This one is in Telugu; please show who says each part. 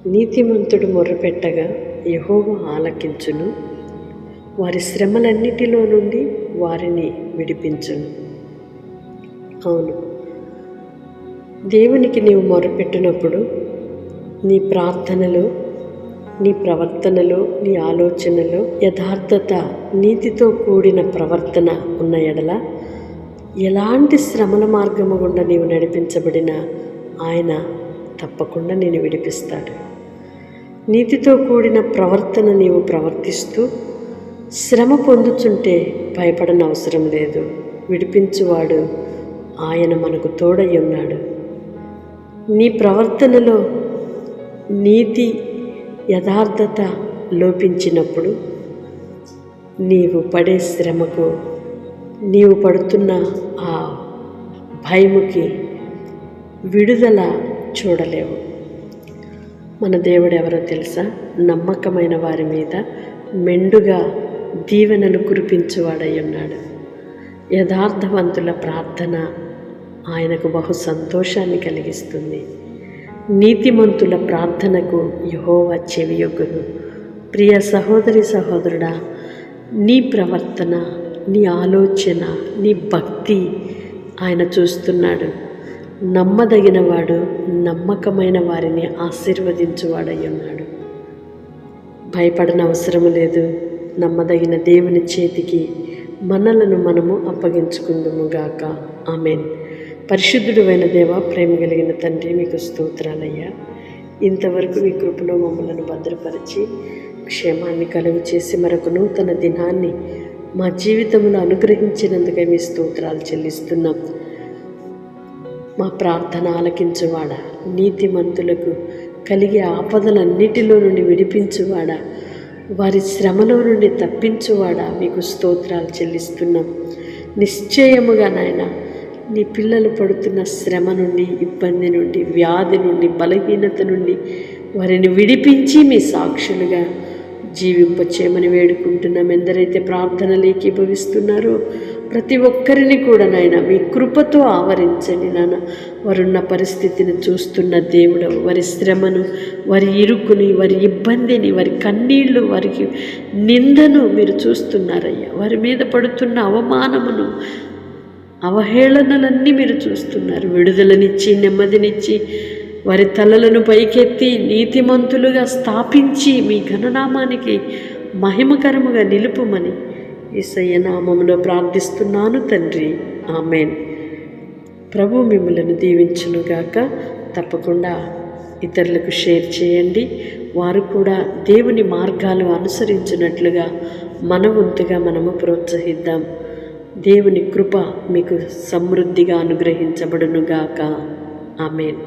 Speaker 1: నీతిమంతుడు మొర్రపెట్టగా యెహోవా ఆలకించును, వారి శ్రమలన్నిటిలో నుండి వారిని విడిపించును. అవును, దేవునికి నీవు మొరపెట్టినప్పుడు నీ ప్రార్థనలో, నీ ప్రవర్తనలో, నీ ఆలోచనలో యథార్థత, నీతితో కూడిన ప్రవర్తన ఉన్న ఎడల ఎలాంటి శ్రమల మార్గము గుండా నీవు నడిపించబడినా ఆయన తప్పకుండా నేను విడిపిస్తాడు. నీతితో కూడిన ప్రవర్తన నీవు ప్రవర్తిస్తూ శ్రమ పొందుతుంటే భయపడని అవసరం లేదు. విడిపించువాడు ఆయన మనకు తోడై ఉన్నాడు. నీ ప్రవర్తనలో నీతి, యథార్థత లోపించినప్పుడు నీవు పడే శ్రమకు, నీవు పడుతున్న ఆ భయముకి విడుదల చూడలేవు. మన దేవుడు ఎవరో తెలుసా? నమ్మకమైన వారి మీద మెండుగా దీవెనలు కురిపించువాడై ఉన్నాడు. యథార్థవంతుల ప్రార్థన ఆయనకు బహు సంతోషాన్ని కలిగిస్తుంది. నీతిమంతుల ప్రార్థనకు యెహోవా చెవియొగ్గును. ప్రియ సహోదరి సహోదరుడా, నీ ప్రవర్తన, నీ ఆలోచన, నీ భక్తి ఆయన చూస్తున్నాడు. నమ్మదగినవాడు, నమ్మకమైన వారిని ఆశీర్వదించువాడై ఉన్నాడు. భయపడని అవసరం లేదు. నమ్మదగిన దేవుని చేతికి మనలను మనము అప్పగించుకుందుముగాక. ఆమేన్. పరిశుద్ధుడు అయిన దేవ, ప్రేమ కలిగిన తండ్రి, మీకు స్తోత్రాలయ్యా. ఇంతవరకు మీ కృపలో మమ్మలను భద్రపరిచి క్షేమాన్ని కలుగు చేసి మరొక నూతన దినాన్ని మా జీవితంలో అనుగ్రహించినందుకే మీ స్తోత్రాలు చెల్లిస్తున్నాం. మా ప్రార్థన ఆలకించువాడా, నీతిమంతులకు కలిగే ఆపదలన్నిటిలో నుండి విడిపించువాడా, వారి శ్రమలో నుండి తప్పించువాడా, మీకు స్తోత్రాలు చెల్లిస్తున్నాం. నిశ్చయముగా నాయన, నీ పిల్లలు పడుతున్న శ్రమ నుండి, ఇబ్బంది నుండి, వ్యాధి నుండి, బలహీనత నుండి వారిని విడిపించి మీ సాక్షులుగా జీవింపచేయమని వేడుకుంటున్నాం. ఎందరైతే ప్రార్థనలు ఏకీభవిస్తున్నారో ప్రతి ఒక్కరిని కూడా నాయన మీ కృపతో ఆవరించండి. నాన్న, వారున్న పరిస్థితిని చూస్తున్న దేవుడు, వారి శ్రమను, వారి ఇరుకుని, వారి ఇబ్బందిని, వారి కన్నీళ్లు, వారికి నిందను మీరు చూస్తున్నారయ్యా. వారి మీద పడుతున్న అవమానమును, అవహేళనలన్నీ మీరు చూస్తున్నారు. విడుదలనిచ్చి, నెమ్మదినిచ్చి, వారి తలలను పైకెత్తి నీతిమంతులుగా స్థాపించి మీ ఘననామానికి మహిమకరముగా నిలుపుమని యేసయ్య నామములో ప్రార్థిస్తున్నాను తండ్రి. ఆమేన్. ప్రభు మిమ్మలను దీవించునుగాక. తప్పకుండా ఇతరులకు షేర్ చేయండి. వారు కూడా దేవుని మార్గాలు అనుసరించినట్లుగా మన వంతుగా మనము ప్రోత్సహిద్దాం. దేవుని కృప మీకు సమృద్ధిగా అనుగ్రహించబడునుగాక. ఆమేన్.